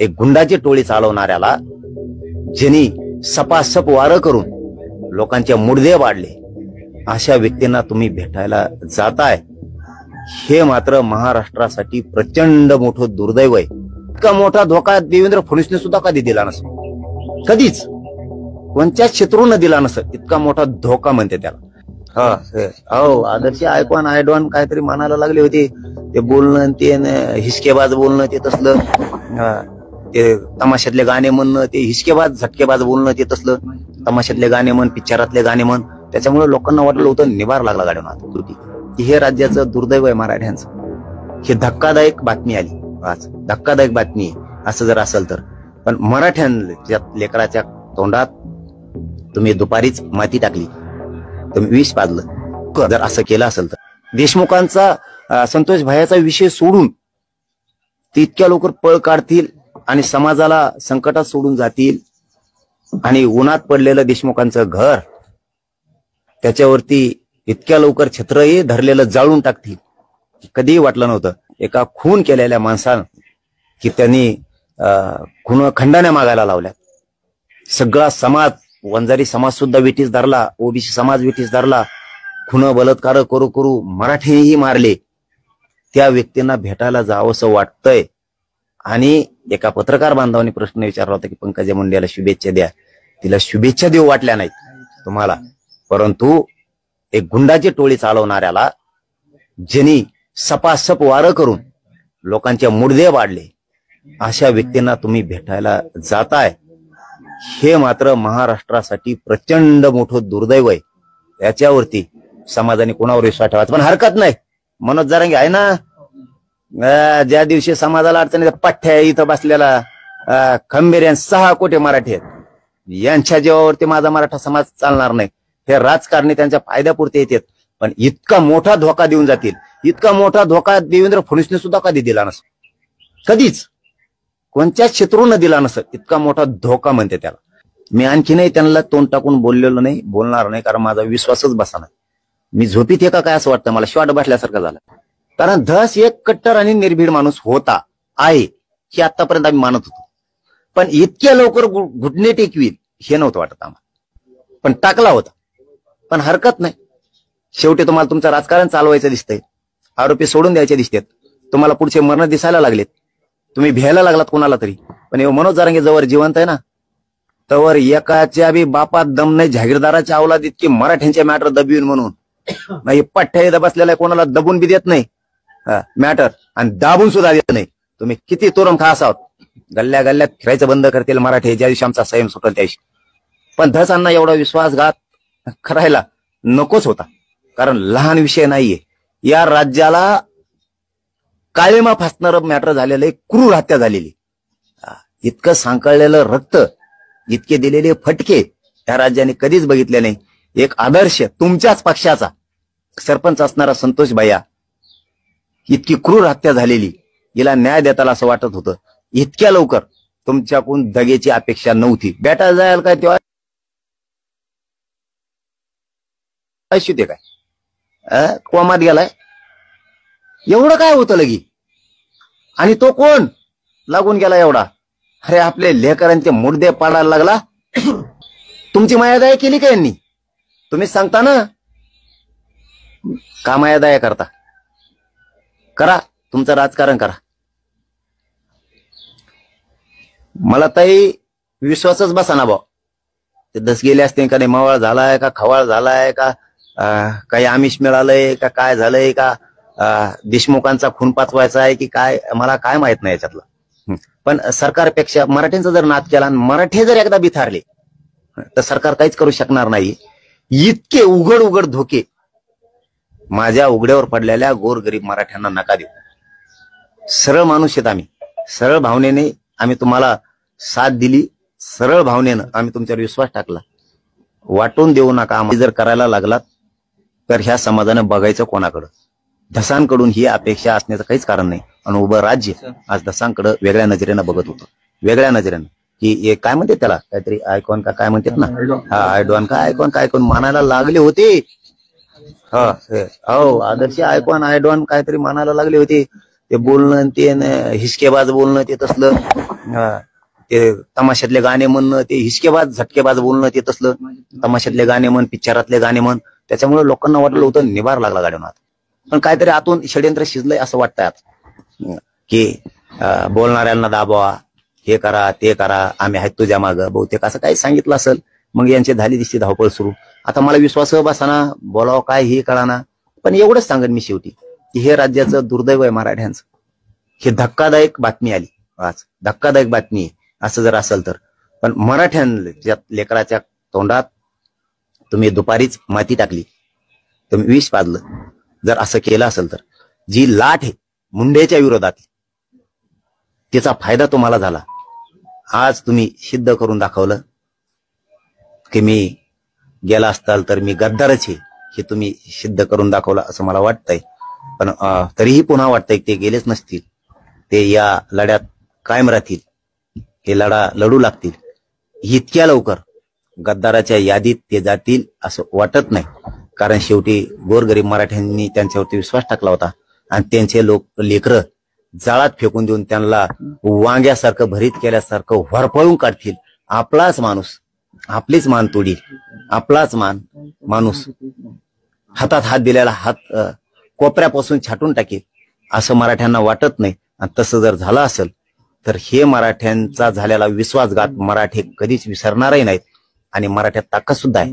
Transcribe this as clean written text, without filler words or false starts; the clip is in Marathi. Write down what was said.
एक गुंडाची टोळी चालवणाऱ्याला ज्यांनी सपासप वारं करून लोकांचे मुडदे वाढले अशा व्यक्तींना तुम्ही भेटायला जाताय, हे मात्र महाराष्ट्रासाठी प्रचंड मोठं दुर्दैव आहे. इतका मोठा धोका देवेंद्र फडणवीसने सुद्धा कधी दिला नसतो, कधीच कोणत्याच क्षेत्रानं दिला नसत. इतका मोठा धोका म्हणते त्याला. हो आदर्श आयकॉन आयडॉन काहीतरी म्हणायला लागले होते. ते बोलणं ते हिसकेबाज बोलणं ते तसलं, ते तमाशातले गाणे म्हणणं ते हिसकेबाज झटकेबाज बोलणं ते तसलं, तमाशातले गाणे म्हण पिक्चरातले गाणे म्हण. त्याच्यामुळे लोकांना वाटलं होतं निभार लागला गाड्यांना. हे राज्याचं दुर्दैव आहे मराठ्यांचं. हे धक्कादायक बातमी आली आज, धक्कादायक बातमी असं जर असेल तर. पण मराठ्यांच्या लेकराच्या तोंडात तुम्ही दुपारीच माती टाकली, तुम्ही विष पाजलं जर असं केलं असेल तर. देशमुखांचा संतोष भायाचा विषय सोडून ते इतक्या लवकर पळ काढतील आणि समाजाला संकटात सोडून जातील आणि उन्हात पडलेलं देशमुखांचं घर त्याच्यावरती इतक्या लवकर छत्रही धरलेलं जाळून टाकतील, कधीही वाटलं नव्हतं. एका खून केलेल्या माणसानं की त्यांनी खून खंडाने मागायला लावल्या. सगळा समाज, वंजारी समाज सुद्धा विटीस धरला, ओबीसी समाज विटीस धरला, खून बलात्कार करू करू मराठीही मारले. त्या व्यक्तींना भेटायला जावंसं वाटतंय. आणि एका पत्रकार बांधवांनी प्रश्न विचारला होता की पंकजा मुंडेला शुभेच्छा द्या. तिला शुभेच्छा देऊ वाटल्या नाहीत तुम्हाला, परंतु एक गुंडाची टोळी चालवणाऱ्याला ज्यांनी सपासप वारं करून लोकांचे मुडदे वाढले अशा व्यक्तींना तुम्ही भेटायला जाताय, हे मात्र महाराष्ट्रासाठी प्रचंड मोठं दुर्दैव आहे. याच्यावरती समाजाने कोणावर विश्वास ठेवायचा. पण हरकत नाही, मनोज जरांगे आहे ना, ज्या दिवशी समाजाला अडचणी पठ्ठ्या इथं बसलेला खंबीर यांनी 6 कोटी मराठी आहेत, यांच्या जीवावरती माझा मराठा समाज चालणार नाही. हे राजकारणी त्यांच्या फायद्यापुरते येतात, पण इतका मोठा धोका देऊन जातील, इतका मोठा धोका देवेंद्र फडणवीसने सुद्धा कधी दिला नसत, कधीच कोणत्याच क्षेत्रानं दिला नसत. इतका मोठा धोका म्हणते त्याला. मी आणखीनही त्यांना तोंड टाकून बोललेलो नाही, बोलणार नाही, कारण माझा विश्वासच बसा नाही. मी झोपीत आहे का काय असं वाटतं मला, शॉट बसल्यासारखं झालं. कारण धस एक कट्टर आणि निर्भीड माणूस होता आहे हे आतापर्यंत आम्ही मानत होतो, पण इतक्या लवकर घुटणे टेकवील हे नव्हतं वाटत आम्हाला, पण टाकला होता. पण हरकत नाही, शेवटी तुम्हाला तुमचं राजकारण चालवायचं दिसतंय, आरोपी सोडून द्यायचे दिसतात, तुम्हाला पुढचे मरण दिसायला लागलेत, तुम्ही भ्यायला लागलात कोणाला तरी. पण मनोज जरांगे जवळ जिवंत आहे ना, तवर एकाच्या बी बापात दम नाही, जहागीरदाराच्या अवलाद इतकी मराठ्यांच्या मॅटर दबवीन म्हणून नाही. पठ्ठ्या इथं बसलेला कोणाला दबून बी देत नाही मॅटर, आणि दाबून सुद्धा देत नाही. तुम्ही किती तोरम खा असावत, गल्ल्या गल्ल्यात फिरायचं बंद करतील मराठी ज्या दिवशी आमचा संयम सुटेल त्या दिवशी. पण धसांना एवढा विश्वासघात करायला नकोच होता, कारण लहान विषय नाहीये. या राज्याला काळेमा फासणारं मॅटर झालेलं आहे, क्रूर हत्या झालेली. इतकं सांकळलेलं रक्त, इतके दिलेले फटके या राज्याने कधीच बघितले नाही. एक आदर्श तुमच्याच पक्षाचा सरपंच असणारा संतोष भैया, इतकी क्रूर हत्या झालेली, हिला न्याय देताला असं वाटत होतं. इतक्या लवकर तुमच्याकडून दगेची अपेक्षा नव्हती. भेटायला जायला काय तेव्हा ते काय कोमात गेलाय, एवढं काय होतं लगी, आणि तो कोण लागून गेला एवढा. अरे आपले लेकरांचे मुडदे पाडायला लागला. तुमची मायादया केली का यांनी? तुम्हीच सांगता ना, का मायादया करता? करा तुमचं राजकारण करा. मला ताई विश्वासच बसा ना भाऊ, ते दस गेले असते का नाही, मवाळ झालाय का खवाळ झालाय का, काही आमिष मिळालंय का, काय झालंय का, देशमुखांचा खून पाचवायचा आहे की काय, मला काय माहित नाही याच्यातलं. पण सरकारपेक्षा मराठ्यांचा जर नाद केला आणि मराठी जर एकदा बिथारले तर सरकार काहीच करू शकणार नाही. इतके उघड उघड धोके माझ्या उघड्यावर पडलेल्या गोरगरीब मराठ्यांना नका देऊ. सरळ माणूस आहेत आम्ही, सरळ भावनेने आम्ही तुम्हाला साथ दिली, सरळ भावनेनं आम्ही तुमच्यावर विश्वास टाकला. वाटून देऊ नका. आम्ही जर करायला लागलात तर ह्या समाजानं बघायचं कोणाकडं? धसांकडून ही अपेक्षा असण्याचं काहीच कारण नाही. आणि उभं राज्य आज धसांकडं वेगळ्या नजरेनं बघत होतं, वेगळ्या नजरेनं, की काय म्हणते त्याला, काहीतरी आयकॉन का काय म्हणतात ना, हा आयडॉन का आयकॉन काय आयकॉन मानायला लागले होते. हो आदर्श आयकॉन आयडॉन काहीतरी मानायला लागले होते. ते बोलणं ते हिसकेबाज बोलणं ते तसलं ते तमाशातले गाणे म्हणणं ते हिसकेबाज झटकेबाज बोलणं ते तसलं तमाशातले गाणे म्हण पिक्चरातले गाणे म्हण त्याच्यामुळे लोकांना वाटलं होतं निभार लागला गाड्यांना. पण काहीतरी आतून षडयंत्र शिजलंय असं वाटतंय आता की बोलणाऱ्यांना दाबवा, हे करा ते करा, आम्ही आहेत तुझ्या मागं. बहुतेक असं काही सांगितलं असेल. मग यांची झाली दिसती धावपळ सुरू. आता मला विश्वास बसाना, बोलावं काय हे कळाना. पण एवढंच सांगेन मी शेवटी की हे राज्याचं दुर्दैव आहे मराठ्यांचं. ही धक्कादायक बातमी आली आज, धक्कादायक बातमी आहे असं जर असेल तर. पण मराठ्यांच्या लेकराच्या तोंडात तुम्ही दुपारीच माती टाकली, तुम्ही विष पाजलं. जर असं केलं असेल तर जी लाट आहे मुंडेच्या विरोधात तिचा फायदा तुम्हाला झाला. आज तुम्ही सिद्ध करून दाखवलं की मी गेला असताल तर मी गद्दारच आहे, हे तुम्ही सिद्ध करून दाखवलं असं मला वाटतंय. पण तरीही पुन्हा वाटतंय ते गेलेच नसतील, ते या लढ्यात कायम राहतील, हे लढा लढू लागतील. इतक्या लवकर गद्दाराच्या यादीत ते जातील असं वाटत नाही. कारण शेवटी गोरगरीब मराठ्यांनी त्यांच्यावरती विश्वास टाकला होता आणि त्यांचे लेकरं जाळात फेकून देऊन त्यांना वांग्यासारखं भरीत केल्यासारखं व्हरपळून काढतील. आपलाच माणूस आपलीच मान तोडील, आपलाच माणूस हातात हात दिलेला हात कोपऱ्यापासून छाटून टाकेल असं मराठ्यांना वाटत नाही. आणि तसं जर झालं असेल तर हे मराठ्यांचा झालेला विश्वासघात मराठे कधीच विसरणारही नाहीत. आणि मराठ्यात ताकद सुद्धा आहे.